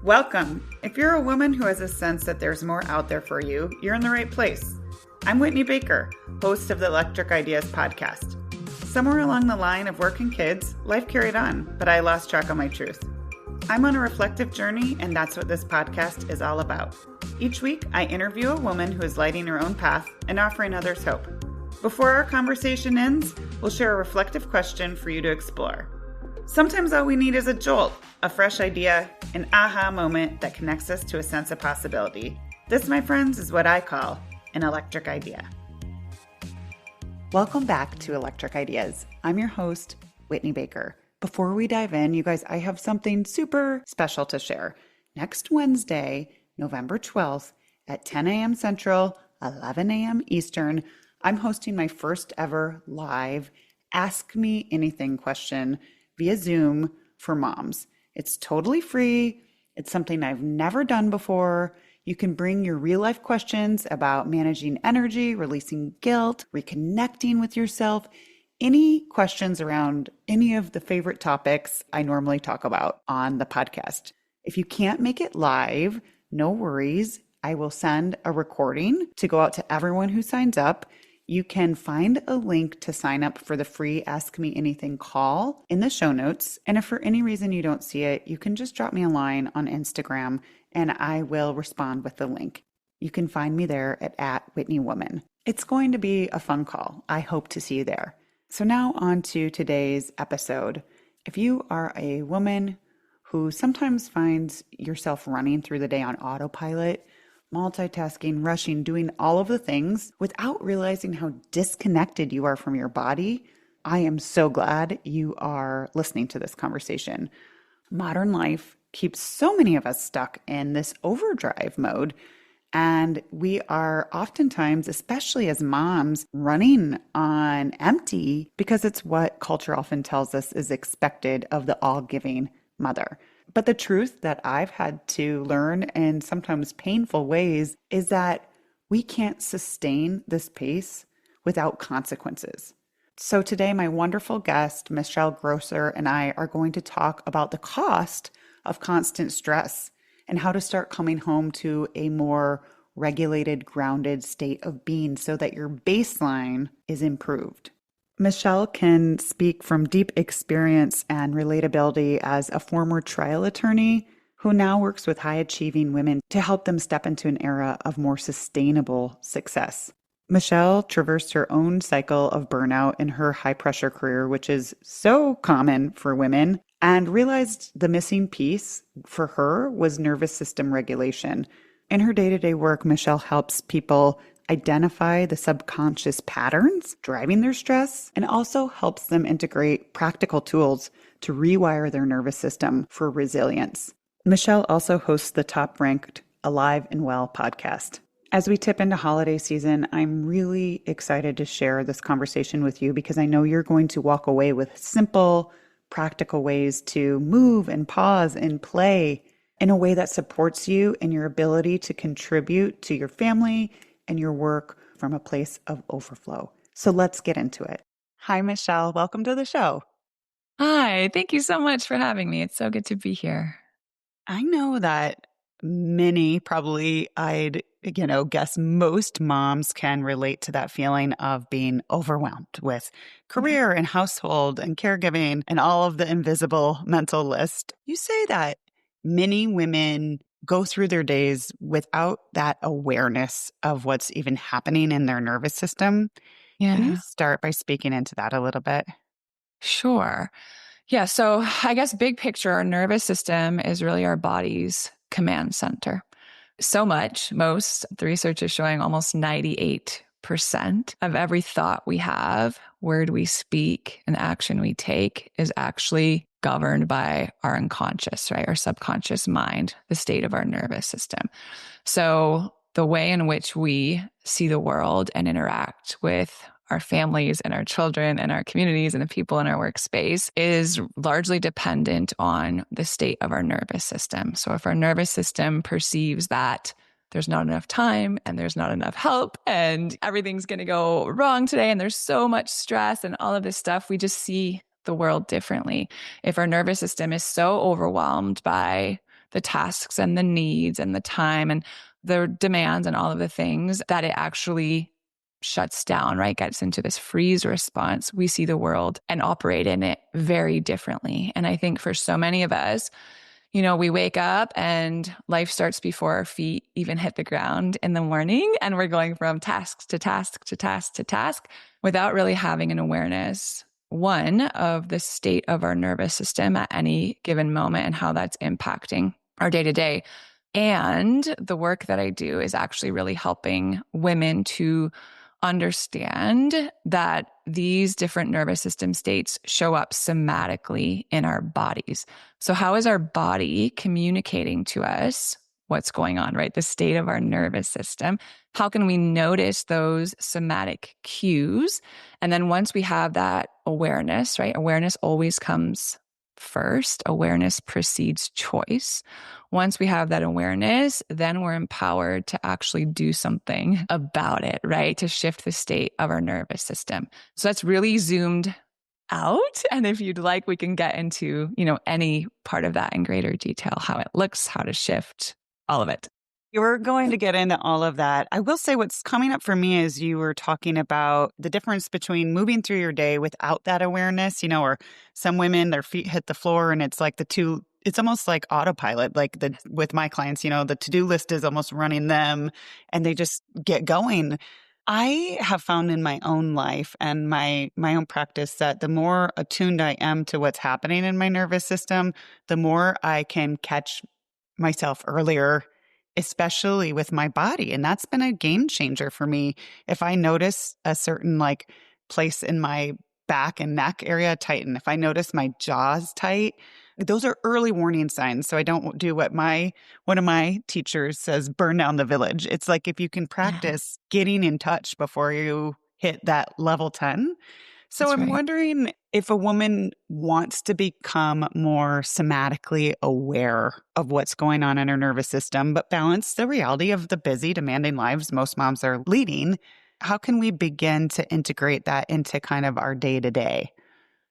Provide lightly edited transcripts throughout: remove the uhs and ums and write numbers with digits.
Welcome. If you're a woman who has a sense that there's more out there for you, you're in the right place. I'm Whitney Baker, host of the Electric Ideas podcast. Somewhere along the line of work and kids, life carried on, but I lost track of my truth. I'm on a reflective journey, and that's what this podcast is all about. Each week, I interview a woman who is lighting her own path and offering others hope. Before our conversation ends, we'll share a reflective question for you to explore. Sometimes all we need is a jolt, a fresh idea, an aha moment that connects us to a sense of possibility. This, my friends, is what I call an electric idea. Welcome back to Electric Ideas. I'm your host, Whitney Baker. Before we dive in, you guys, I have something super special to share. Next Wednesday, November 12th at 10 a.m. Central, 11 a.m. Eastern, I'm hosting my first ever live Ask Me Anything question via Zoom for moms. It's totally free. It's something I've never done before. You can bring your real life questions about managing energy, releasing guilt, reconnecting with yourself, any questions around any of the favorite topics I normally talk about on the podcast. If you can't make it live, no worries. I will send a recording to go out to everyone who signs up. You can find a link to sign up for the free Ask Me Anything call in the show notes. And if for any reason you don't see it, you can just drop me a line on Instagram and I will respond with the link. You can find me there at @WhitneyWoman. It's going to be a fun call. I hope to see you there. So now on to today's episode. If you are a woman who sometimes finds yourself running through the day on autopilot, multitasking, rushing, doing all of the things without realizing how disconnected you are from your body, I am so glad you are listening to this conversation. Modern life keeps so many of us stuck in this overdrive mode, and we are oftentimes, especially as moms, running on empty because it's what culture often tells us is expected of the all-giving mother. But the truth that I've had to learn in sometimes painful ways is that we can't sustain this pace without consequences. So today, my wonderful guest, Michelle Grosser, and I are going to talk about the cost of constant stress and how to start coming home to a more regulated, grounded state of being so that your baseline is improved. Michelle can speak from deep experience and relatability as a former trial attorney who now works with high-achieving women to help them step into an era of more sustainable success. Michelle traversed her own cycle of burnout in her high-pressure career, which is so common for women, and realized the missing piece for her was nervous system regulation. In her day-to-day work, Michelle helps people identify the subconscious patterns driving their stress and also helps them integrate practical tools to rewire their nervous system for resilience. Michelle also hosts the top-ranked Alive and Well podcast. As we tip into holiday season, I'm really excited to share this conversation with you because I know you're going to walk away with simple, practical ways to move and pause and play in a way that supports you in your ability to contribute to your family and your work from a place of overflow. So let's get into it. Hi, Michelle. Welcome to the show. Hi, thank you so much for having me. It's so good to be here. I know that many, probably I'd guess most moms can relate to that feeling of being overwhelmed with career and household and caregiving and all of the invisible mental list. You say that many women go through their days without that awareness of what's even happening in their nervous system. Yeah. Can you start by speaking into that a little bit? Sure. Yeah. So I guess big picture, our nervous system is really our body's command center. So much, the research is showing almost 98% of every thought we have, word we speak, and action we take is actually governed by our unconscious, right? Our subconscious mind, the state of our nervous system. So the way in which we see the world and interact with our families and our children and our communities and the people in our workspace is largely dependent on the state of our nervous system. So if our nervous system perceives that there's not enough time and there's not enough help and everything's going to go wrong today and there's so much stress and all of this stuff, we just see the world differently. If our nervous system is so overwhelmed by the tasks and the needs and the time and the demands and all of the things, that it actually shuts down, right? Gets into this freeze response. We see the world and operate in it very differently. And I think for so many of us, we wake up and life starts before our feet even hit the ground in the morning. And we're going from task to task to task to task without really having an awareness, one, of the state of our nervous system at any given moment and how that's impacting our day to day. And the work that I do is actually really helping women to understand that these different nervous system states show up somatically in our bodies. So how is our body communicating to us what's going on, right? The state of our nervous system. How can we notice those somatic cues? And then once we have that awareness, right? Awareness always comes first. Awareness precedes choice. Once we have that awareness, then we're empowered to actually do something about it, right? To shift the state of our nervous system. So that's really zoomed out. And if you'd like, we can get into, any part of that in greater detail, how it looks, how to shift, all of it. You're going to get into all of that. I will say what's coming up for me is you were talking about the difference between moving through your day without that awareness, or some women, their feet hit the floor and it's like it's almost like autopilot, like with my clients, the to-do list is almost running them and they just get going. I have found in my own life and my own practice that the more attuned I am to what's happening in my nervous system, the more I can catch myself earlier, especially with my body. And that's been a game changer for me. If I notice a certain place in my back and neck area tighten, if I notice my jaws tight, those are early warning signs. So I don't do what one of my teachers says, burn down the village. It's like if you can practice getting in touch before you hit that level 10. So That's I'm right. wondering if a woman wants to become more somatically aware of what's going on in her nervous system, but balance the reality of the busy, demanding lives most moms are leading, how can we begin to integrate that into kind of our day to day?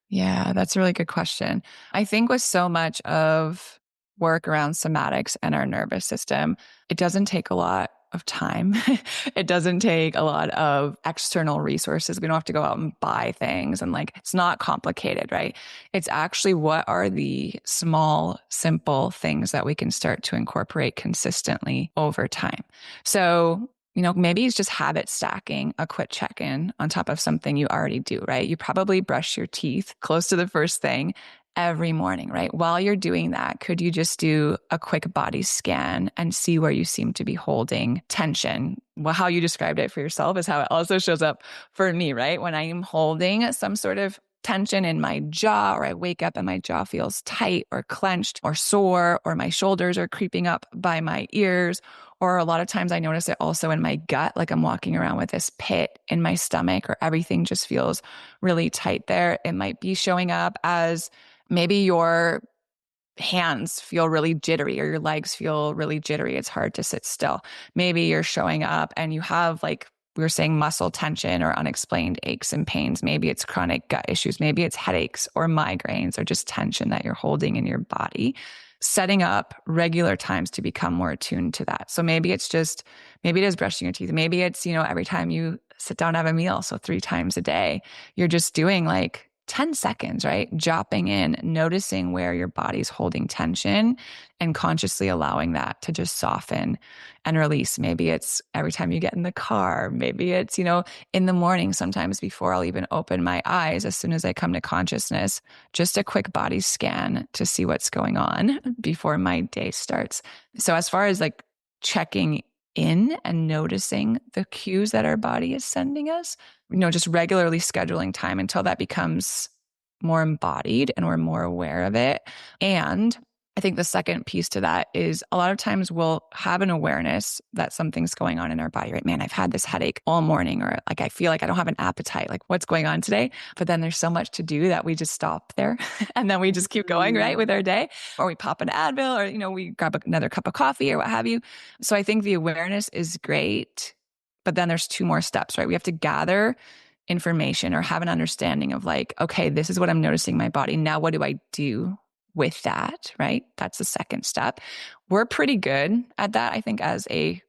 Yeah, that's a really good question. I think with so much of work around somatics and our nervous system, it doesn't take a lot of time. It doesn't take a lot of external resources. We don't have to go out and buy things and it's not complicated, right? It's actually what are the small, simple things that we can start to incorporate consistently over time. So maybe it's just habit stacking a quick check-in on top of something you already do, right? You probably brush your teeth close to the first thing every morning, right? While you're doing that, could you just do a quick body scan and see where you seem to be holding tension? Well, how you described it for yourself is how it also shows up for me, right? When I am holding some sort of tension in my jaw, or I wake up and my jaw feels tight or clenched or sore, or my shoulders are creeping up by my ears. Or a lot of times I notice it also in my gut, like I'm walking around with this pit in my stomach, or everything just feels really tight there. It might be showing up as maybe your hands feel really jittery or your legs feel really jittery. It's hard to sit still. Maybe you're showing up and you have, like we were saying, muscle tension or unexplained aches and pains. Maybe it's chronic gut issues. Maybe it's headaches or migraines or just tension that you're holding in your body. Setting up regular times to become more attuned to that. So maybe it is brushing your teeth. Maybe it's, every time you sit down and have a meal. So 3 times a day, you're just doing 10 seconds, right? Dropping in, noticing where your body's holding tension and consciously allowing that to just soften and release. Maybe it's every time you get in the car. Maybe it's, in the morning, sometimes before I'll even open my eyes, as soon as I come to consciousness, just a quick body scan to see what's going on before my day starts. So as far as checking in and noticing the cues that our body is sending us, just regularly scheduling time until that becomes more embodied and we're more aware of it. And I think the second piece to that is a lot of times we'll have an awareness that something's going on in our body, right? Man, I've had this headache all morning, or I feel like I don't have an appetite. What's going on today? But then there's so much to do that we just stop there and then we just keep going, right, with our day, or we pop an Advil, or, we grab another cup of coffee or what have you. So I think the awareness is great, but then there's 2 more steps, right? We have to gather information or have an understanding of okay, this is what I'm noticing in my body. Now, what do I do with that, right? That's the second step. We're pretty good at that, I think, as a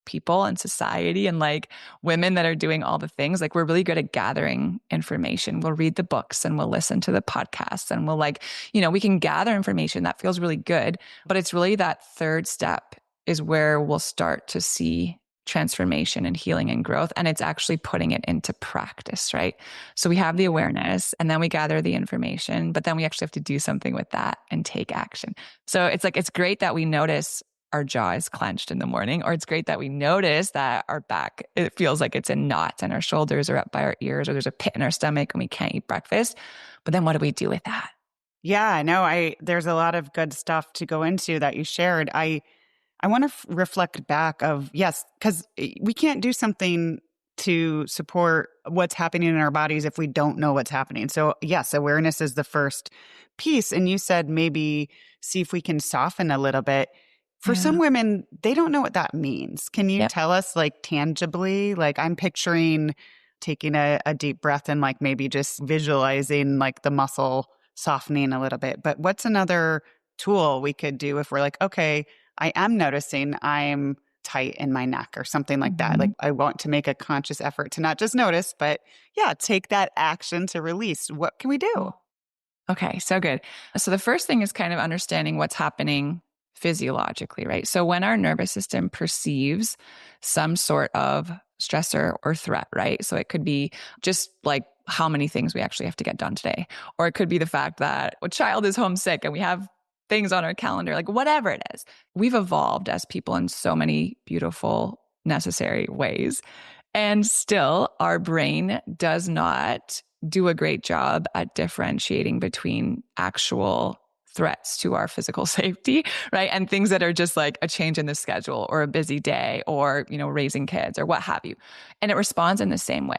people and society and like women that are doing all the things. Like we're really good at gathering information. We'll read the books and we'll listen to the podcasts and we'll like, we can gather information that feels really good. But it's really that third step is where we'll start to see transformation and healing and growth. And it's actually putting it into practice, right? So we have the awareness and then we gather the information, but then we actually have to do something with that and take action. So it's like, it's great that we notice our jaw is clenched in the morning, or it's great that we notice that our back, it feels like it's in knots and our shoulders are up by our ears, or there's a pit in our stomach and we can't eat breakfast. But then what do we do with that? Yeah, no, there's a lot of good stuff to go into that you shared. I want to reflect back of, yes, because we can't do something to support what's happening in our bodies if we don't know what's happening. So yes, awareness is the first piece. And you said maybe see if we can soften a little bit. For some Yeah. women, they don't know what that means. Can you Yep. tell us like tangibly? Like I'm picturing taking a deep breath and like maybe just visualizing like the muscle softening a little bit. But what's another tool we could do if we're like, okay, I am noticing I'm tight in my neck or something like that. Like I want to make a conscious effort to not just notice, but yeah, take that action to release. What can we do? Okay, so good. So the first thing is kind of understanding what's happening physiologically, right? So when our nervous system perceives some sort of stressor or threat, right? So it could be just like how many things we actually have to get done today, or it could be the fact that a child is homesick and we have things on our calendar, like whatever it is. We've evolved as people in so many beautiful, necessary ways. And still, our brain does not do a great job at differentiating between actual threats to our physical safety, right? And things that are just like a change in the schedule or a busy day or, raising kids or what have you. And it responds in the same way.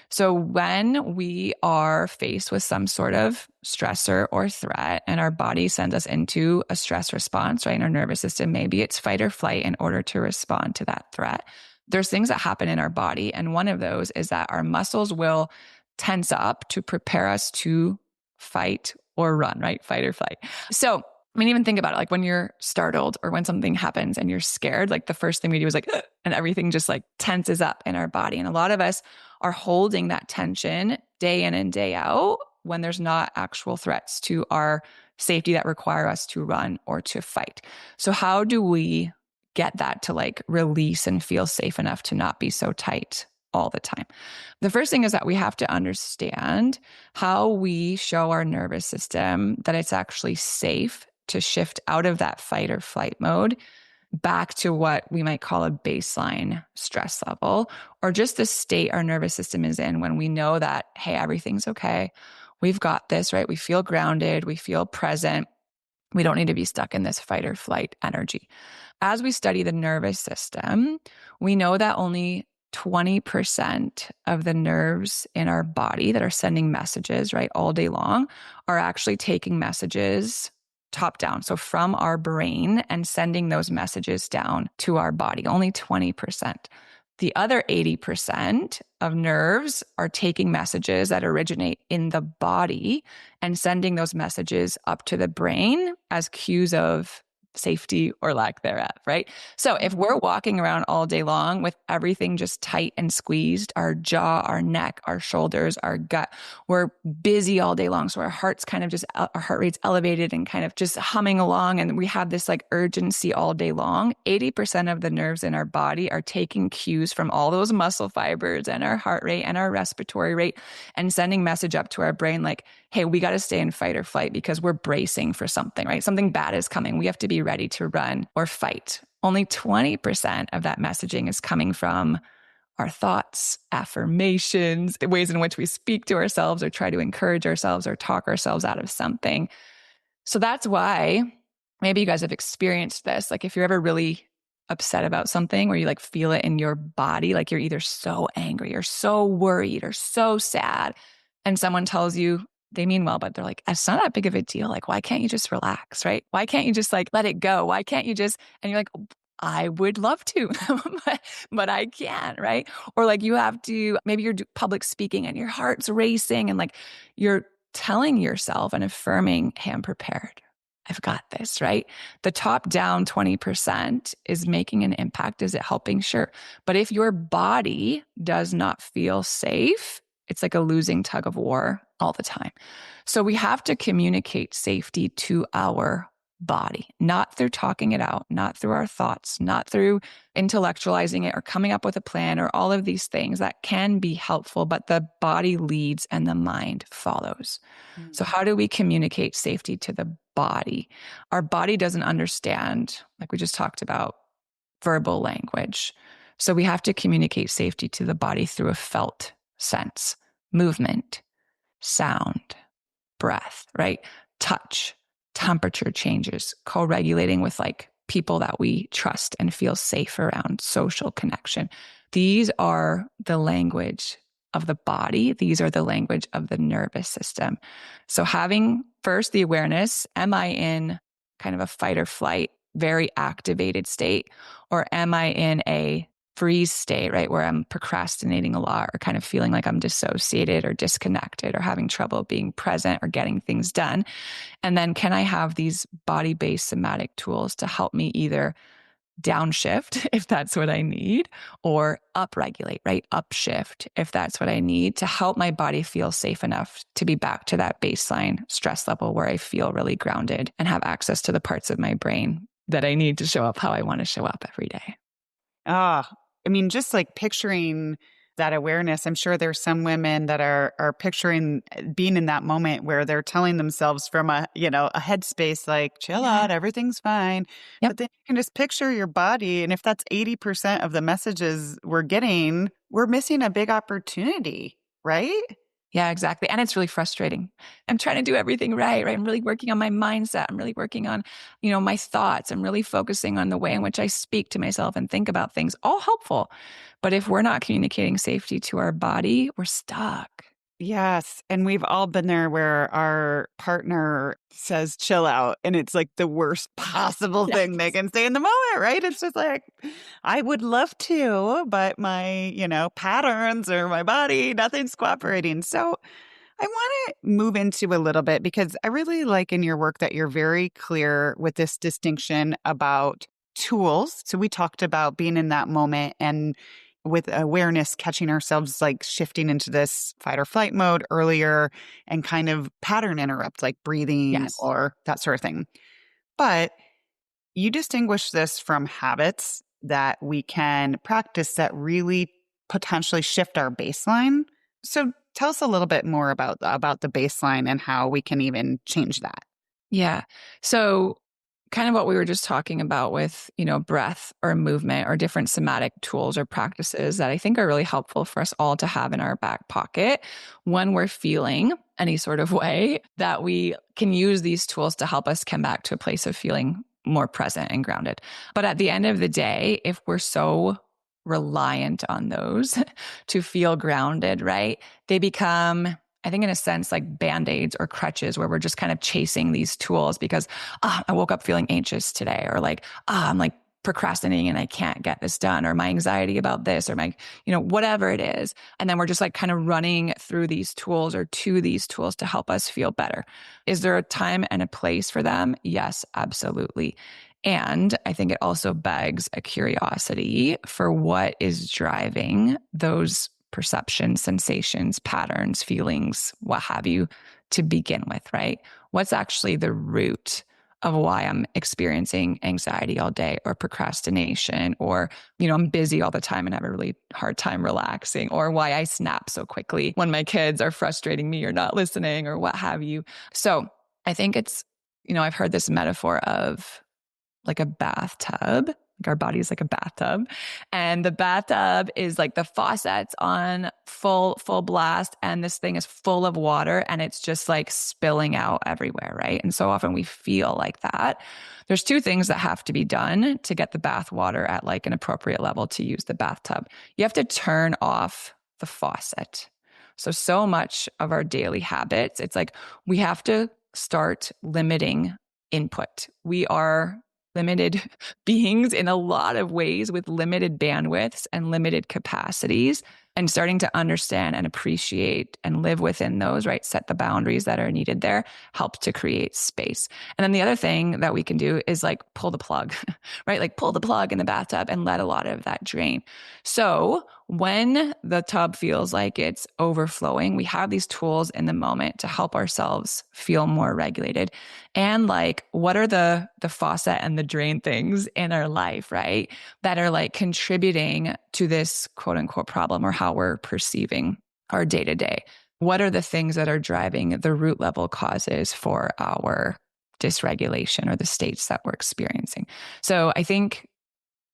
So when we are faced with some sort of stressor or threat and our body sends us into a stress response, right? In our nervous system, maybe it's fight or flight in order to respond to that threat. There's things that happen in our body. And one of those is that our muscles will tense up to prepare us to fight or run, right? Fight or flight. So, even think about it. Like when you're startled or when something happens and you're scared, like the first thing we do is like, ugh, and everything just like tenses up in our body. And a lot of us are holding that tension day in and day out when there's not actual threats to our safety that require us to run or to fight. So how do we get that to like release and feel safe enough to not be so tight all the time? The first thing is that we have to understand how we show our nervous system that it's actually safe to shift out of that fight or flight mode back to what we might call a baseline stress level, or just the state our nervous system is in when we know that, hey, everything's okay. We've got this, right? We feel grounded. We feel present. We don't need to be stuck in this fight or flight energy. As we study the nervous system, we know that only 20% of the nerves in our body that are sending messages, right, all day long are actually taking messages top down. So from our brain and sending those messages down to our body, only 20%. The other 80% of nerves are taking messages that originate in the body and sending those messages up to the brain as cues of safety or lack thereof, right? So if we're walking around all day long with everything just tight and squeezed, our jaw, our neck, our shoulders, our gut, we're busy all day long. So our heart's kind of just, our heart rate's elevated and kind of just humming along. And we have this like urgency all day long. 80% of the nerves in our body are taking cues from all those muscle fibers and our heart rate and our respiratory rate and sending message up to our brain like, hey, we got to stay in fight or flight because we're bracing for something, right? Something bad is coming. We have to be ready to run or fight. Only 20% of that messaging is coming from our thoughts, affirmations, the ways in which we speak to ourselves or try to encourage ourselves or talk ourselves out of something. So that's why maybe you guys have experienced this. Like if you're ever really upset about something where you like feel it in your body, like you're either so angry or so worried or so sad, and someone tells you, they mean well, but they're like, it's not that big of a deal. Like, why can't you just relax, right? Why can't you just like let it go? Why can't you just, and you're like, I would love to, but I can't, right? Or like you have to, maybe you're public speaking and your heart's racing and like you're telling yourself and affirming, hey, I'm prepared. I've got this, right? The top down 20% is making an impact. Is it helping? Sure. But if your body does not feel safe, it's like a losing tug of war all the time. So we have to communicate safety to our body, not through talking it out, not through our thoughts, not through intellectualizing it or coming up with a plan or all of these things that can be helpful, but the body leads and the mind follows. So, how do we communicate safety to the body? Our body doesn't understand, like we just talked about, verbal language. So, we have to communicate safety to the body through a felt sense, movement, sound, breath, right? Touch, temperature changes, co regulating with like people that we trust and feel safe around, social connection. These are the language of the body. These are the language of the nervous system. So, having first the awareness, am I in kind of a fight or flight, very activated state, or am I in a freeze state, right? Where I'm procrastinating a lot or kind of feeling like I'm dissociated or disconnected or having trouble being present or getting things done. And then can I have these body-based somatic tools to help me either downshift if that's what I need, or upregulate, right? Upshift if that's what I need to help my body feel safe enough to be back to that baseline stress level where I feel really grounded and have access to the parts of my brain that I need to show up how I want to show up every day. Ah, I mean, just like picturing that awareness, I'm sure there's some women that are picturing being in that moment where they're telling themselves from a headspace like, chill Yeah. out, everything's fine. Yep. But then you can just picture your body. And if that's 80% of the messages we're getting, we're missing a big opportunity, right? Yeah, exactly. And it's really frustrating. I'm trying to do everything right, right? I'm really working on my mindset. I'm really working on, my thoughts. I'm really focusing on the way in which I speak to myself and think about things, all helpful. But if we're not communicating safety to our body, we're stuck. Yes, and we've all been there where our partner says, "Chill out," and it's like the worst possible thing they Yes. can say in the moment, right? It's just like, I would love to, but my, patterns or my body, nothing's cooperating. So I want to move into a little bit because I really like in your work that you're very clear with this distinction about tools. So we talked about being in that moment and with awareness, catching ourselves like shifting into this fight or flight mode earlier and kind of pattern interrupt, like breathing Yes. or that sort of thing. But you distinguish this from habits that we can practice that really potentially shift our baseline. So tell us a little bit more about the baseline and how we can even change that. Yeah. So kind of what we were just talking about with, breath or movement or different somatic tools or practices that I think are really helpful for us all to have in our back pocket when we're feeling any sort of way that we can use these tools to help us come back to a place of feeling more present and grounded. But at the end of the day, if we're so reliant on those to feel grounded, right? They become, I think, in a sense, like band-aids or crutches where we're just kind of chasing these tools because I woke up feeling anxious today, or like, I'm like procrastinating and I can't get this done, or my anxiety about this, or my, whatever it is. And then we're just like kind of running through these tools or to these tools to help us feel better. Is there a time and a place for them? Yes, absolutely. And I think it also begs a curiosity for what is driving those perceptions, sensations, patterns, feelings, what have you, to begin with, right? What's actually the root of why I'm experiencing anxiety all day or procrastination, or, I'm busy all the time and have a really hard time relaxing, or why I snap so quickly when my kids are frustrating me or not listening or what have you. So I think it's, I've heard this metaphor of like a bathtub. Like our body's like a bathtub. And the bathtub is like the faucets on full blast. And this thing is full of water and it's just like spilling out everywhere, right? And so often we feel like that. There's two things that have to be done to get the bath water at like an appropriate level to use the bathtub. You have to turn off the faucet. So much of our daily habits, it's like we have to start limiting input. We are limited beings in a lot of ways with limited bandwidths and limited capacities. And starting to understand and appreciate and live within those, right? Set the boundaries that are needed there, help to create space. And then the other thing that we can do is like pull the plug, right? Like pull the plug in the bathtub and let a lot of that drain. So when the tub feels like it's overflowing, we have these tools in the moment to help ourselves feel more regulated. And like, what are the faucet and the drain things in our life, right? That are like contributing to this quote unquote problem or how we're perceiving our day to day. What are the things that are driving the root level causes for our dysregulation or the states that we're experiencing? So I think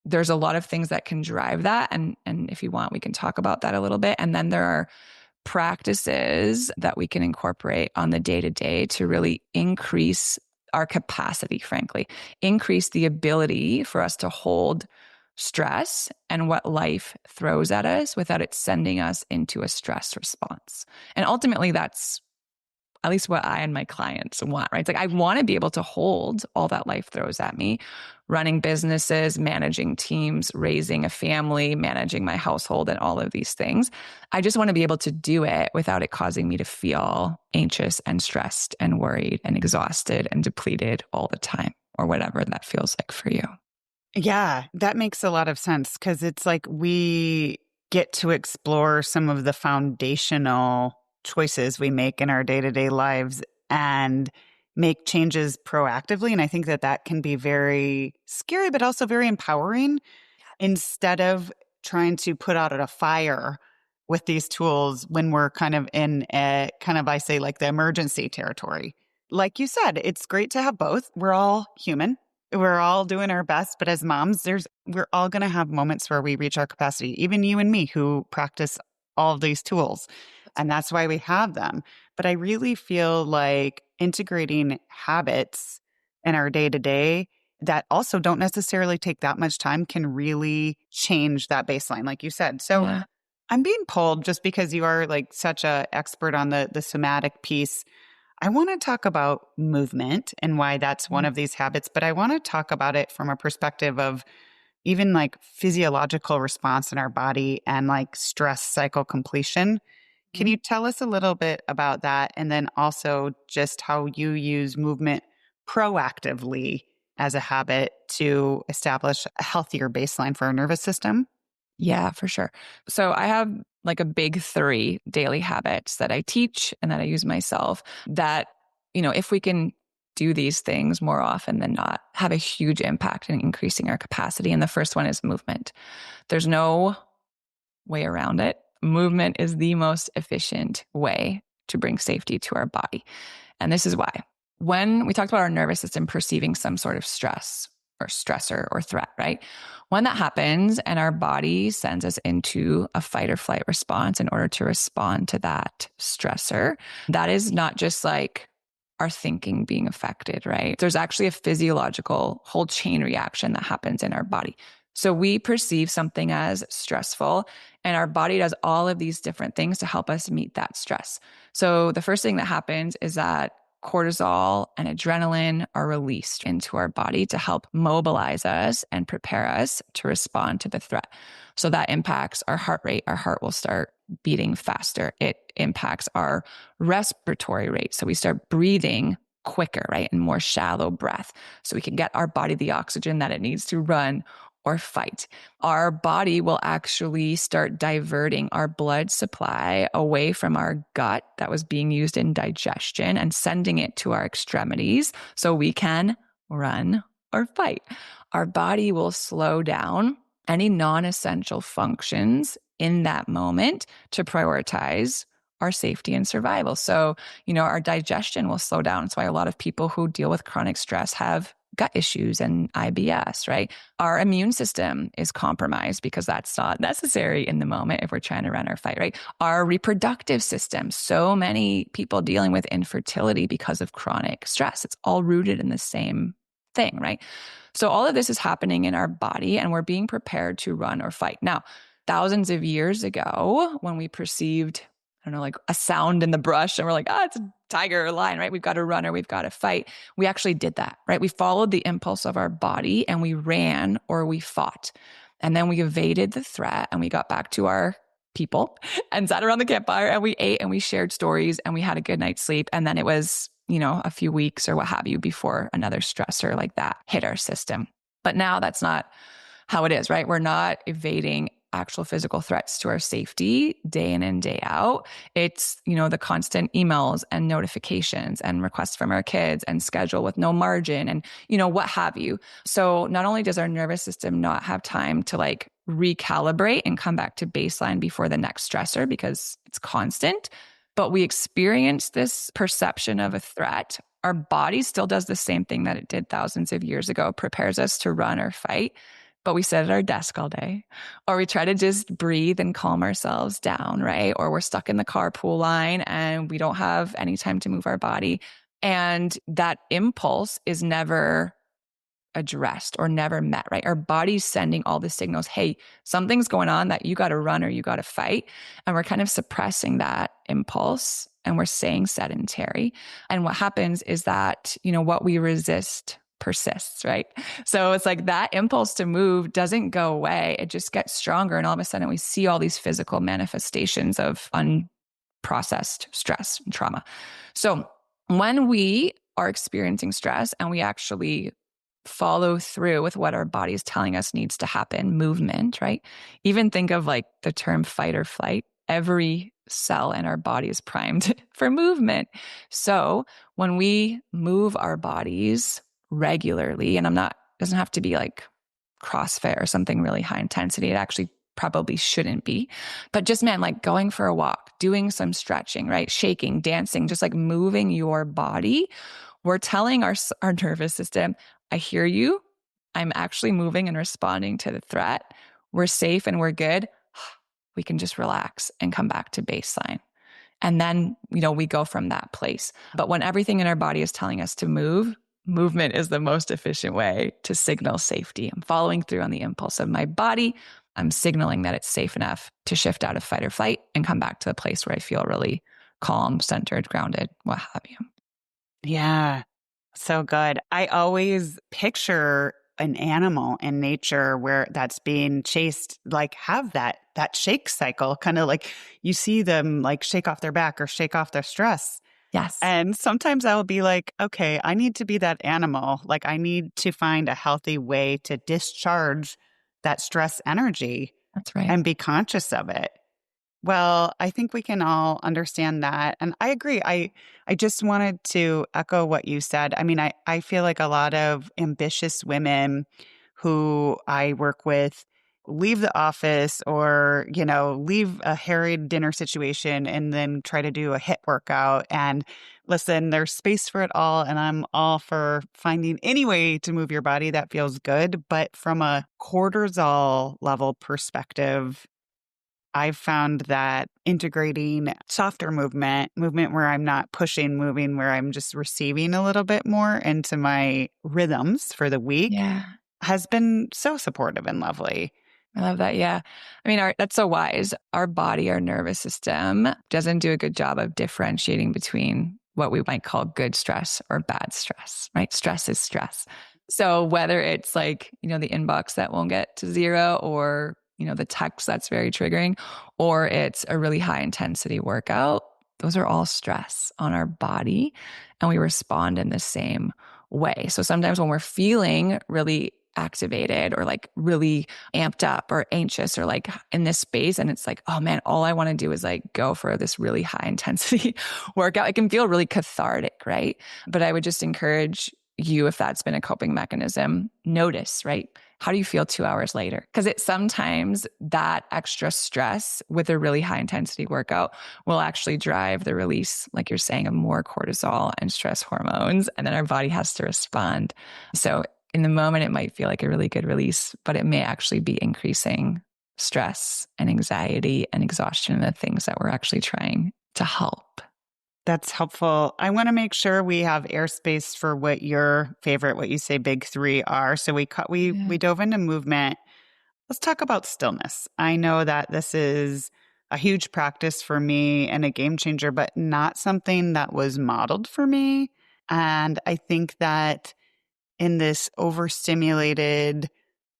there's a lot of things that can drive that. And if you want, we can talk about that a little bit. And then there are practices that we can incorporate on the day to day to really increase our capacity, frankly, increase the ability for us to hold stress and what life throws at us without it sending us into a stress response. And ultimately, that's at least what I and my clients want, right? It's like I want to be able to hold all that life throws at me, running businesses, managing teams, raising a family, managing my household, and all of these things. I just want to be able to do it without it causing me to feel anxious and stressed and worried and exhausted and depleted all the time, or whatever that feels like for you. Yeah, that makes a lot of sense because it's like we get to explore some of the foundational choices we make in our day to day lives and make changes proactively. And I think that that can be very scary, but also very empowering instead of trying to put out a fire with these tools when we're kind of in a kind of, I say, like the emergency territory. Like you said, it's great to have both. We're all human. We're all doing our best, but as moms, we're all going to have moments where we reach our capacity, even you and me who practice all of these tools. And that's why we have them. But I really feel like integrating habits in our day to day that also don't necessarily take that much time can really change that baseline, like you said. So Yeah. I'm being pulled just because you are like such a expert on the somatic piece. I want to talk about movement and why that's one of these habits, but I want to talk about it from a perspective of even like physiological response in our body and like stress cycle completion. Can you tell us a little bit about that? And then also just how you use movement proactively as a habit to establish a healthier baseline for our nervous system? Yeah, for sure. So I have like a big three daily habits that I teach and that I use myself that, if we can do these things more often than not, have a huge impact in increasing our capacity. And the first one is movement. There's no way around it. Movement is the most efficient way to bring safety to our body. And this is why. When we talked about our nervous system perceiving some sort of stress or stressor or threat, right? When that happens and our body sends us into a fight or flight response in order to respond to that stressor, that is not just like our thinking being affected, right? There's actually a physiological whole chain reaction that happens in our body. So we perceive something as stressful, and our body does all of these different things to help us meet that stress. So the first thing that happens is that cortisol and adrenaline are released into our body to help mobilize us and prepare us to respond to the threat. So that impacts our heart rate. Our heart will start beating faster. It impacts our respiratory rate. So we start breathing quicker, right? And more shallow breath. So we can get our body the oxygen that it needs to run or fight. Our body will actually start diverting our blood supply away from our gut that was being used in digestion and sending it to our extremities so we can run or fight. Our body will slow down any non-essential functions in that moment to prioritize our safety and survival. So, our digestion will slow down. That's why a lot of people who deal with chronic stress have gut issues and IBS, right? Our immune system is compromised because that's not necessary in the moment if we're trying to run or fight, right? Our reproductive system, so many people dealing with infertility because of chronic stress. It's all rooted in the same thing, right? So all of this is happening in our body and we're being prepared to run or fight. Now, thousands of years ago, when we perceived, I don't know, like a sound in the brush and we're like, it's a tiger or a lion, right? We've got to run or we've got to fight. We actually did that, right? We followed the impulse of our body and we ran or we fought. And then we evaded the threat and we got back to our people and sat around the campfire and we ate and we shared stories and we had a good night's sleep. And then it was, a few weeks or what have you before another stressor like that hit our system. But now that's not how it is, right? We're not evading actual physical threats to our safety day in and day out. It's, the constant emails and notifications and requests from our kids and schedule with no margin and, what have you. So not only does our nervous system not have time to like recalibrate and come back to baseline before the next stressor because it's constant, but we experience this perception of a threat. Our body still does the same thing that it did thousands of years ago, prepares us to run or fight, but we sit at our desk all day, or we try to just breathe and calm ourselves down, right? Or we're stuck in the carpool line and we don't have any time to move our body. And that impulse is never addressed or never met, right? Our body's sending all the signals, hey, something's going on that you got to run or you got to fight. And we're kind of suppressing that impulse and we're staying sedentary. And what happens is that, what we resist persists, right? So it's like that impulse to move doesn't go away. It just gets stronger. And all of a sudden we see all these physical manifestations of unprocessed stress and trauma. So when we are experiencing stress and we actually follow through with what our body is telling us needs to happen, movement, right? Even think of like the term fight or flight. Every cell in our body is primed for movement. So when we move our bodies regularly, and doesn't have to be like CrossFit or something really high intensity. It actually probably shouldn't be. But just, man, like going for a walk, doing some stretching, right? Shaking, dancing, just like moving your body. We're telling our nervous system, I hear you. I'm actually moving and responding to the threat. We're safe and we're good. We can just relax and come back to baseline. And then, we go from that place. But when everything in our body is telling us to move, movement is the most efficient way to signal safety. I'm following through on the impulse of my body. I'm signaling that it's safe enough to shift out of fight or flight and come back to the place where I feel really calm, centered, grounded, what have you. Yeah, so good. I always picture an animal in nature where that's being chased, like have that shake cycle, kind of like you see them like shake off their back or shake off their stress. Yes. And sometimes I will be like, okay, I need to be that animal. Like I need to find a healthy way to discharge that stress energy That's right. and be conscious of it. Well, I think we can all understand that. And I agree. I just wanted to echo what you said. I mean, I feel like a lot of ambitious women who I work with leave the office or, leave a harried dinner situation and then try to do a HIIT workout. And listen, there's space for it all. And I'm all for finding any way to move your body that feels good. But from a cortisol level perspective, I've found that integrating softer movement where I'm not pushing, moving, where I'm just receiving a little bit more into my rhythms for the week Yeah. has been so supportive and lovely. I love that. Yeah. I mean, that's so wise. Our body, our nervous system doesn't do a good job of differentiating between what we might call good stress or bad stress, right? Stress is stress. So whether it's like, the inbox that won't get to zero or, the text that's very triggering, or it's a really high intensity workout, those are all stress on our body and we respond in the same way. So sometimes when we're feeling really activated or like really amped up or anxious or like in this space and it's like, oh man, all I want to do is like go for this really high intensity workout. It can feel really cathartic, right? But I would just encourage you, if that's been a coping mechanism, notice, right? How do you feel 2 hours later? Because it's sometimes that extra stress with a really high intensity workout will actually drive the release, like you're saying, of more cortisol and stress hormones. And then our body has to respond. So in the moment, it might feel like a really good release, but it may actually be increasing stress and anxiety and exhaustion and the things that we're actually trying to help. That's helpful. I want to make sure we have airspace for what your favorite, what you say big three are. So we dove into movement. Let's talk about stillness. I know that this is a huge practice for me and a game changer, but not something that was modeled for me. And I think that in this overstimulated,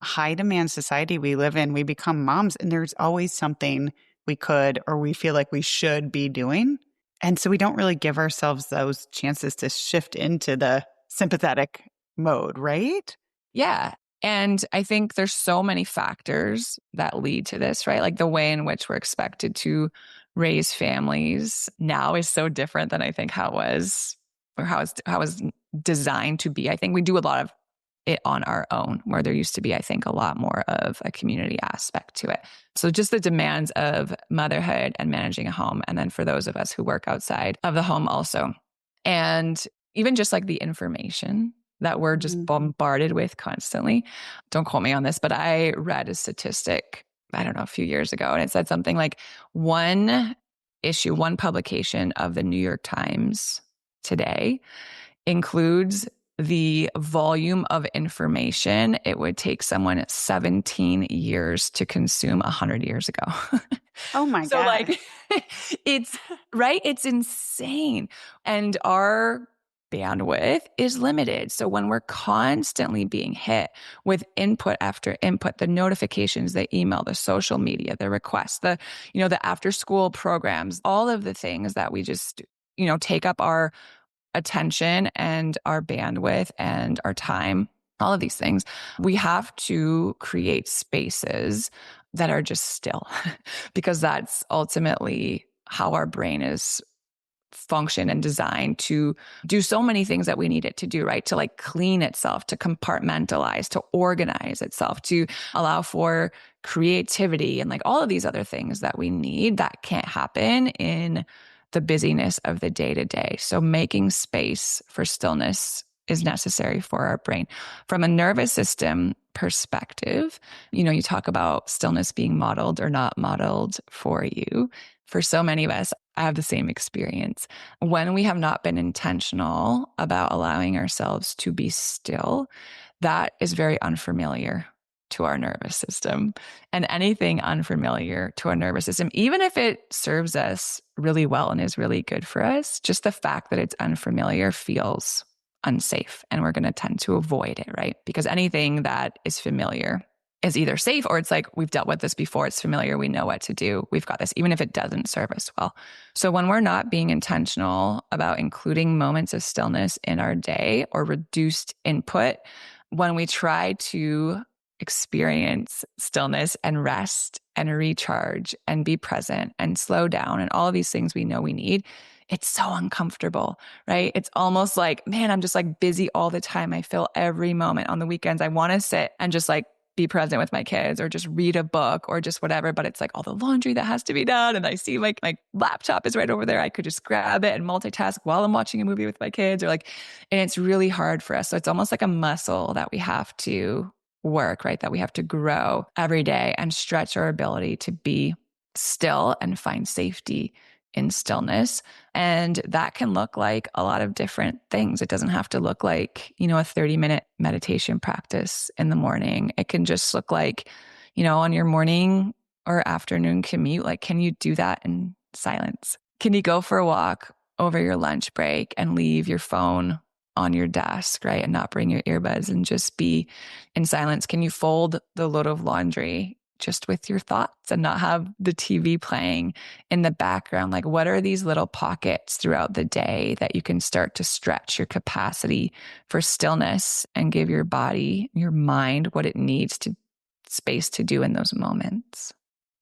high demand society we live in, we become moms and there's always something we could or we feel like we should be doing. And so we don't really give ourselves those chances to shift into the sympathetic mode, right? Yeah. And I think there's so many factors that lead to this, right? Like the way in which we're expected to raise families now is so different than I think how it was or how it was designed to be. I think we do a lot of it on our own, where there used to be, I think, a lot more of a community aspect to it. So just the demands of motherhood and managing a home. And then for those of us who work outside of the home also. And even just like the information that we're just bombarded with constantly. Don't quote me on this, but I read a statistic, I don't know, a few years ago, and it said something like one publication of the New York Times today includes the volume of information it would take someone 17 years to consume 100 years ago. Oh my So God. like it's right. It's insane. And our bandwidth is limited. So when we're constantly being hit with input after input, the notifications, the email, the social media, the requests, the after school programs, all of the things that we just, take up our attention and our bandwidth and our time, all of these things, we have to create spaces that are just still because that's ultimately how our brain is function and designed to do so many things that we need it to do, right? To like clean itself, to compartmentalize, to organize itself, to allow for creativity and like all of these other things that we need that can't happen in the busyness of the day to day. So making space for stillness is necessary for our brain. From a nervous system perspective, you talk about stillness being modeled or not modeled for you. For so many of us, I have the same experience. When we have not been intentional about allowing ourselves to be still, that is very unfamiliar to our nervous system. And anything unfamiliar to our nervous system, even if it serves us really well and is really good for us, just the fact that it's unfamiliar feels unsafe. And we're going to tend to avoid it, right? Because anything that is familiar is either safe or it's like, we've dealt with this before. It's familiar. We know what to do. We've got this, even if it doesn't serve us well. So when we're not being intentional about including moments of stillness in our day or reduced input, when we try to experience stillness and rest and recharge and be present and slow down and all of these things we know we need, it's so uncomfortable, right? It's almost like, man, I'm just like busy all the time. I feel every moment. On the weekends, I want to sit and just like be present with my kids or just read a book or just whatever. But it's like all the laundry that has to be done. And I see like my laptop is right over there. I could just grab it and multitask while I'm watching a movie with my kids and it's really hard for us. So it's almost like a muscle that we have to work, right? That we have to grow every day and stretch our ability to be still and find safety in stillness. And that can look like a lot of different things. It doesn't have to look like, a 30-minute meditation practice in the morning. It can just look like, on your morning or afternoon commute, like, can you do that in silence? Can you go for a walk over your lunch break and leave your phone on your desk, right? And not bring your earbuds and just be in silence? Can you fold the load of laundry just with your thoughts and not have the TV playing in the background? Like, what are these little pockets throughout the day that you can start to stretch your capacity for stillness and give your body, your mind what it needs to space to do in those moments?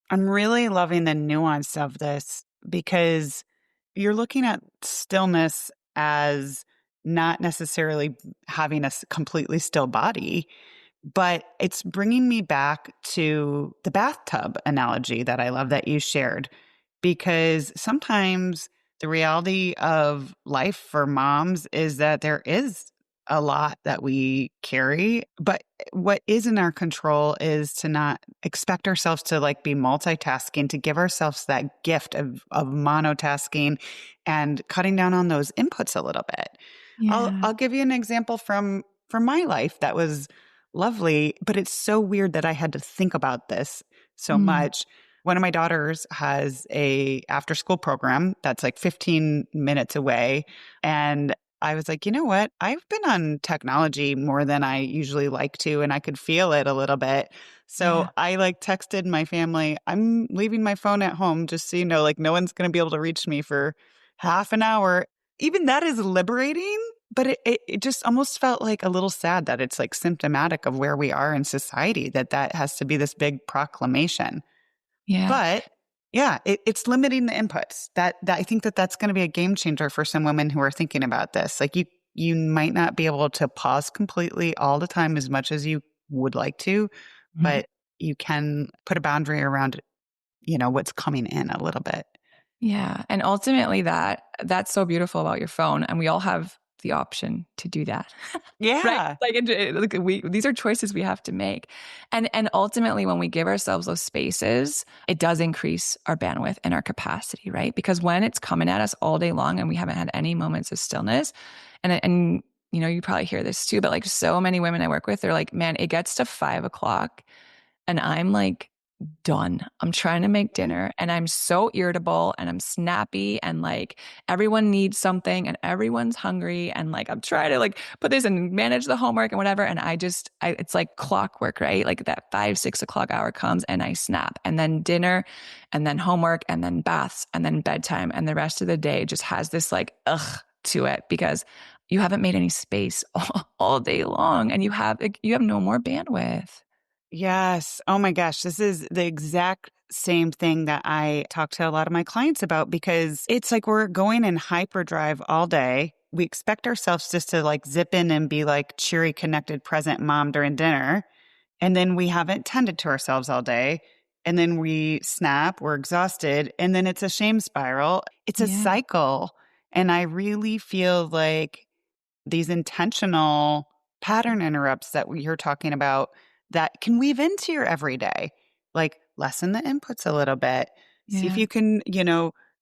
I'm really loving the nuance of this because you're looking at stillness as not necessarily having a completely still body, but it's bringing me back to the bathtub analogy that I love that you shared, because sometimes the reality of life for moms is that there is a lot that we carry, but what is in our control is to not expect ourselves to like be multitasking, to give ourselves that gift of monotasking and cutting down on those inputs a little bit. I'll give you an example from my life that was lovely, but it's so weird that I had to think about this so much. One of my daughters has a after school program that's like 15 minutes away. And I was like, you know what? I've been on technology more than I usually like to, and I could feel it a little bit. So Yeah. I like texted my family, I'm leaving my phone at home just so you know, like no one's going to be able to reach me for half an hour. Even that is liberating, but it just almost felt like a little sad that it's like symptomatic of where we are in society, that has to be this big proclamation. Yeah. But yeah, it's limiting the inputs. That I think that's going to be a game changer for some women who are thinking about this. Like you might not be able to pause completely all the time as much as you would like to, Mhm. but you can put a boundary around, what's coming in a little bit. Yeah. And ultimately that's so beautiful about your phone. And we all have the option to do that. Right? Yeah. These are choices we have to make. And ultimately when we give ourselves those spaces, it does increase our bandwidth and our capacity, right? Because when it's coming at us all day long and we haven't had any moments of stillness, and you probably hear this too, but like so many women I work with, they're like, man, it gets to 5 o'clock and I'm like done. I'm trying to make dinner and I'm so irritable and I'm snappy and like everyone needs something and everyone's hungry and like I'm trying to like put this and manage the homework and whatever. And it's like clockwork, right? Like that 5, 6 o'clock hour comes and I snap and then dinner and then homework and then baths and then bedtime. And the rest of the day just has this like, ugh to it because you haven't made any space all day long and you have no more bandwidth. Yes. Oh my gosh. This is the exact same thing that I talk to a lot of my clients about because it's like we're going in hyperdrive all day. We expect ourselves just to like zip in and be like cheery, connected, present mom during dinner. And then we haven't tended to ourselves all day. And then we snap, we're exhausted. And then it's a shame spiral. It's a Yeah. cycle. And I really feel like these intentional pattern interrupts that you're talking about that can weave into your everyday, like lessen the inputs a little bit. See if Yeah. you can,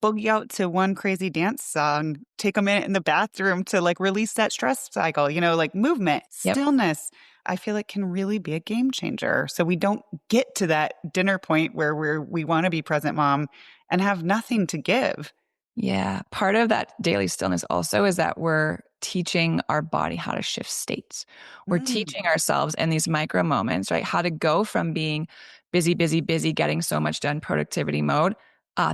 boogie out to one crazy dance song, take a minute in the bathroom to like release that stress cycle, like movement, Yep. stillness. I feel it can really be a game changer. So we don't get to that dinner point where we want to be present mom and have nothing to give. Yeah. Part of that daily stillness also is that we're teaching our body how to shift states. We're Mm. teaching ourselves in these micro moments, right? How to go from being busy, busy, busy, getting so much done, productivity mode.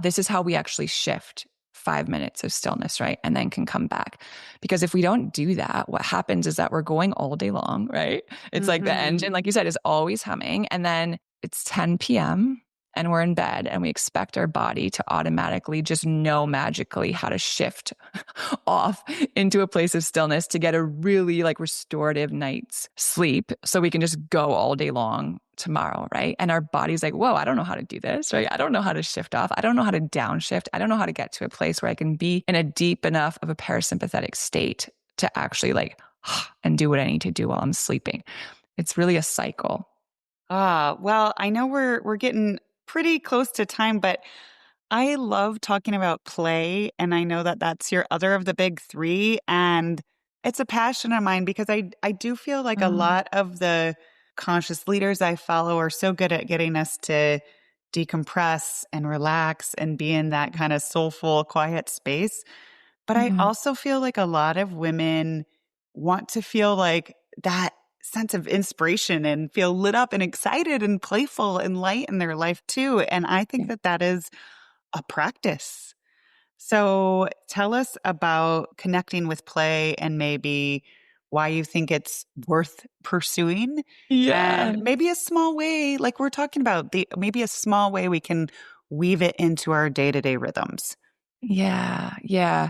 This is how we actually shift 5 minutes of stillness, right? And then can come back. Because if we don't do that, what happens is that we're going all day long, right? It's like the Hmm. engine, like you said, is always humming. And then it's 10 p.m and we're in bed and we expect our body to automatically just know magically how to shift off into a place of stillness to get a really like restorative night's sleep so we can just go all day long tomorrow, right? And our body's like, whoa, I don't know how to do this, right? I don't know how to shift off. I don't know how to downshift. I don't know how to get to a place where I can be in a deep enough of a parasympathetic state to actually like and do what I need to do while I'm sleeping. It's really a cycle. Well, I know we're getting pretty close to time, but I love talking about play, and I know that that's your other of the big three, and it's a passion of mine because I do feel like a Um, lot of the conscious leaders I follow are so good at getting us to decompress and relax and be in that kind of soulful, quiet space. But I mhm. also feel like a lot of women want to feel like that sense of inspiration and feel lit up and excited and playful and light in their life too. And I think that is a practice. So tell us about connecting with play and maybe why you think it's worth pursuing Yeah. and maybe a small way, like we're talking about, maybe a small way we can weave it into our day-to-day rhythms. Yeah. Yeah.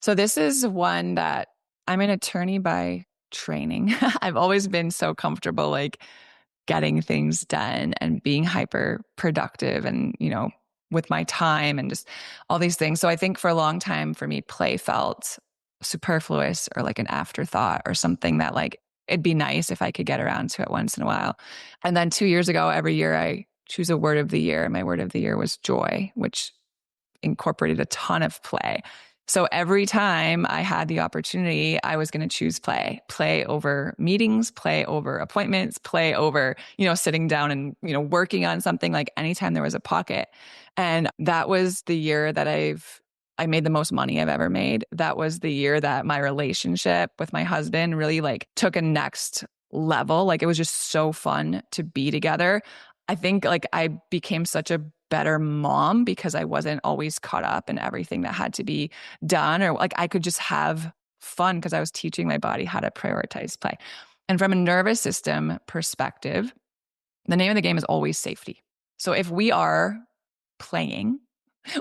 So this is one that I'm an attorney by training. I've always been so comfortable like getting things done and being hyper productive and, with my time and just all these things. So I think for a long time for me, play felt superfluous or like an afterthought or something that like it'd be nice if I could get around to it once in a while. And then 2 years ago, every year I choose a word of the year. My word of the year was joy, which incorporated a ton of play. So every time I had the opportunity, I was going to choose play over meetings, play over appointments, play over, sitting down and, working on something like anytime there was a pocket. And that was the year that I've I made the most money I've ever made. That was the year that my relationship with my husband really like took a next level. Like it was just so fun to be together. I think like I became such a better mom because I wasn't always caught up in everything that had to be done, or like I could just have fun because I was teaching my body how to prioritize play. And from a nervous system perspective, the name of the game is always safety. So if we are playing,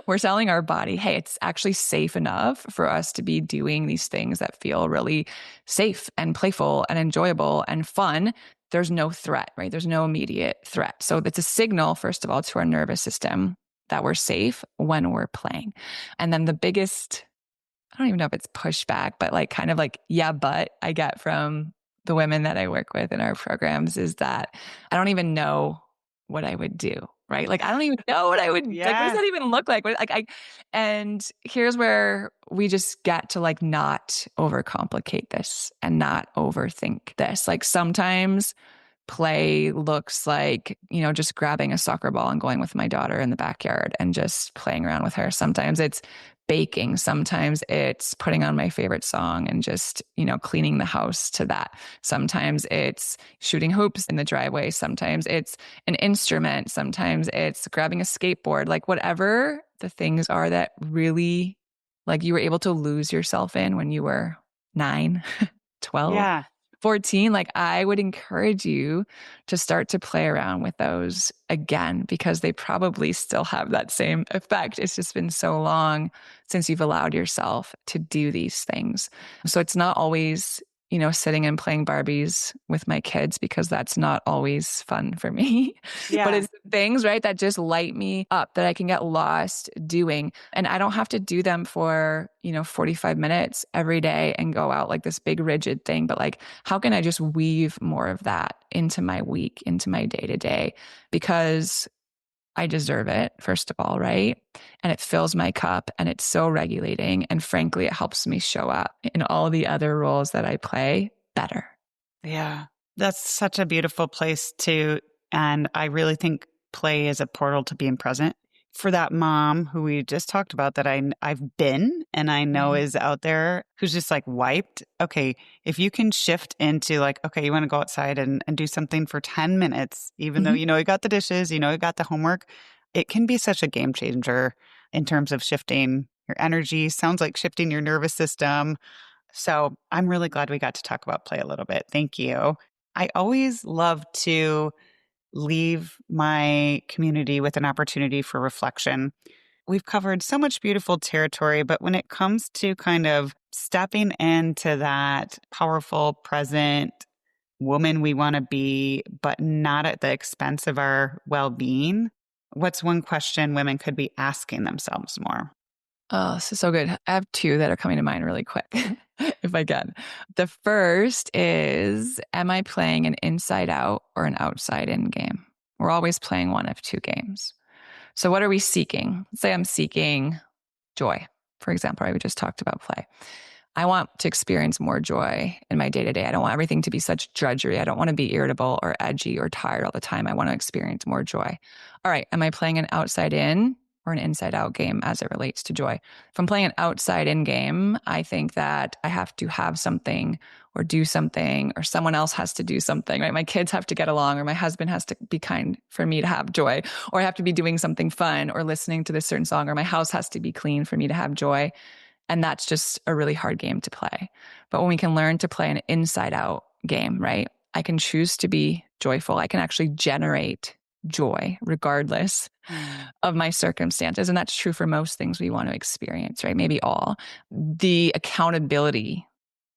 we're telling our body, hey, it's actually safe enough for us to be doing these things that feel really safe and playful and enjoyable and fun. There's no threat, right? There's no immediate threat. So that's a signal, first of all, to our nervous system that we're safe when we're playing. And then the biggest, I don't even know if it's pushback, but like kind of like, yeah, but I get from the women that I work with in our programs is that I don't even know what I would do, right? Like I don't even know what I would like. What does Yeah. that even look like? And here's where we just get to like not overcomplicate this and not overthink this. Like sometimes play looks like, just grabbing a soccer ball and going with my daughter in the backyard and just playing around with her. Sometimes it's baking. Sometimes it's putting on my favorite song and just, cleaning the house to that. Sometimes it's shooting hoops in the driveway. Sometimes it's an instrument. Sometimes it's grabbing a skateboard, like whatever the things are that really like you were able to lose yourself in when you were 9, 12, Yeah. 14, like I would encourage you to start to play around with those again because they probably still have that same effect. It's just been so long since you've allowed yourself to do these things. So it's not always, sitting and playing Barbies with my kids because that's not always fun for me. But Yeah. it's things, right, that just light me up that I can get lost doing. And I don't have to do them for, 45 minutes every day and go out like this big rigid thing. But like, how can I just weave more of that into my week, into my day to day? Because I deserve it, first of all, right? And it fills my cup and it's so regulating. And frankly, it helps me show up in all the other roles that I play better. Yeah. That's such a beautiful place to, and I really think play is a portal to being present for that mom who we just talked about that I've been and I know Mhm. is out there who's just like wiped. Okay. If you can shift into like, okay, you want to go outside and do something for 10 minutes, even though Mhm. you got the dishes, you got the homework, it can be such a game changer in terms of shifting your energy. Sounds like shifting your nervous system. So I'm really glad we got to talk about play a little bit. Thank you. I always love to leave my community with an opportunity for reflection. We've covered so much beautiful territory, but when it comes to kind of stepping into that powerful, present woman we want to be, but not at the expense of our well being, what's one question women could be asking themselves more? Oh, this is so good. I have two that are coming to mind really quick, if I can. The first is, am I playing an inside out or an outside in game? We're always playing one of two games. So what are we seeking? Let's say I'm seeking joy. For example, right? We just talked about play. I want to experience more joy in my day to day. I don't want everything to be such drudgery. I don't want to be irritable or edgy or tired all the time. I want to experience more joy. All right. Am I playing an outside in or an inside out game as it relates to joy? If I'm playing an outside in game, I think that I have to have something or do something or someone else has to do something, right? My kids have to get along or my husband has to be kind for me to have joy, or I have to be doing something fun or listening to this certain song, or my house has to be clean for me to have joy. And that's just a really hard game to play. But when we can learn to play an inside out game, right? I can choose to be joyful. I can actually generate joy regardless Mm. of my circumstances. And that's true for most things we want to experience, right? Maybe all. The accountability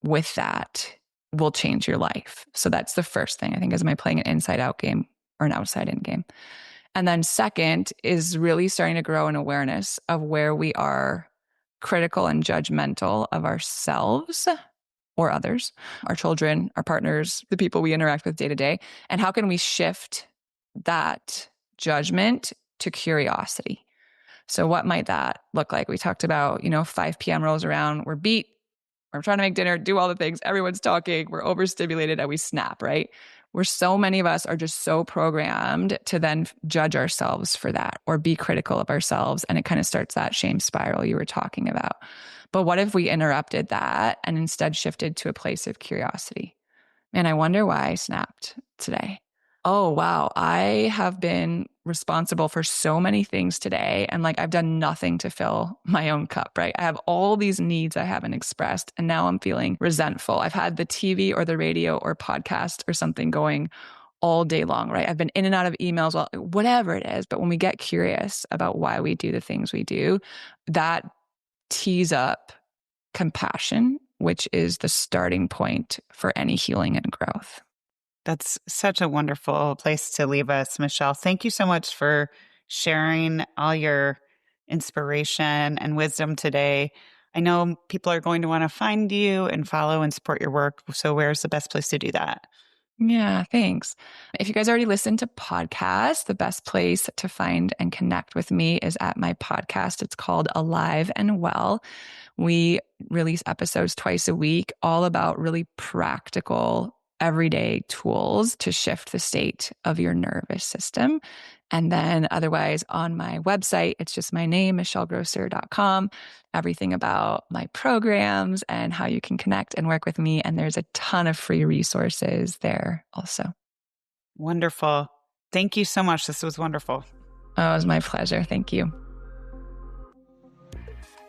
with that will change your life. So that's the first thing I think is, am I playing an inside out game or an outside in game? And then second is really starting to grow an awareness of where we are critical and judgmental of ourselves or others, our children, our partners, the people we interact with day to day. And how can we shift that judgment to curiosity? So what might that look like? We talked about, 5 p.m. rolls around, we're beat, we're trying to make dinner, do all the things, everyone's talking, we're overstimulated and we snap, right? where so many of us are just so programmed to then judge ourselves for that or be critical of ourselves. And it kind of starts that shame spiral you were talking about. But what if we interrupted that and instead shifted to a place of curiosity? And I wonder why I snapped today. Oh, wow. I have been responsible for so many things today. And like, I've done nothing to fill my own cup, right? I have all these needs I haven't expressed. And now I'm feeling resentful. I've had the TV or the radio or podcast or something going all day long, right? I've been in and out of emails, well, whatever it is. But when we get curious about why we do the things we do, that tees up compassion, which is the starting point for any healing and growth. That's such a wonderful place to leave us, Michelle. Thank you so much for sharing all your inspiration and wisdom today. I know people are going to want to find you and follow and support your work. So where's the best place to do that? Yeah, thanks. If you guys already listen to podcasts, the best place to find and connect with me is at my podcast. It's called Alive and Well. We release episodes twice a week, all about really practical, everyday tools to shift the state of your nervous system. And then otherwise on my website, it's just my name, michellegrosser.com, everything about my programs and how you can connect and work with me. And there's a ton of free resources there also. Wonderful. Thank you so much. This was wonderful. Oh, it was my pleasure. Thank you.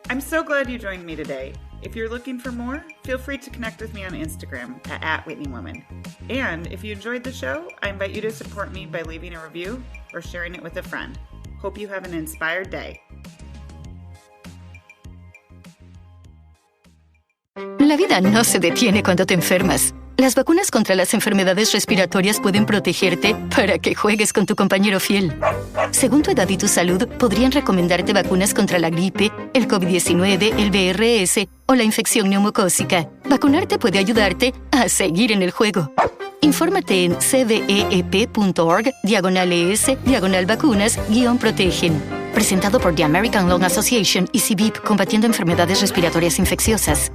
I'm so glad you joined me today. If you're looking for more, feel free to connect with me on Instagram at @WhitneyWoman. And if you enjoyed the show, I invite you to support me by leaving a review or sharing it with a friend. Hope you have an inspired day. La vida no se detiene cuando te enfermas. Las vacunas contra las enfermedades respiratorias pueden protegerte para que juegues con tu compañero fiel. Según tu edad y tu salud, podrían recomendarte vacunas contra la gripe, el COVID-19, el VRS o la infección neumocócica. Vacunarte puede ayudarte a seguir en el juego. Infórmate en cveep.org/ES/vacunas-protegen. Presentado por The American Lung Association y CBIP, combatiendo enfermedades respiratorias infecciosas.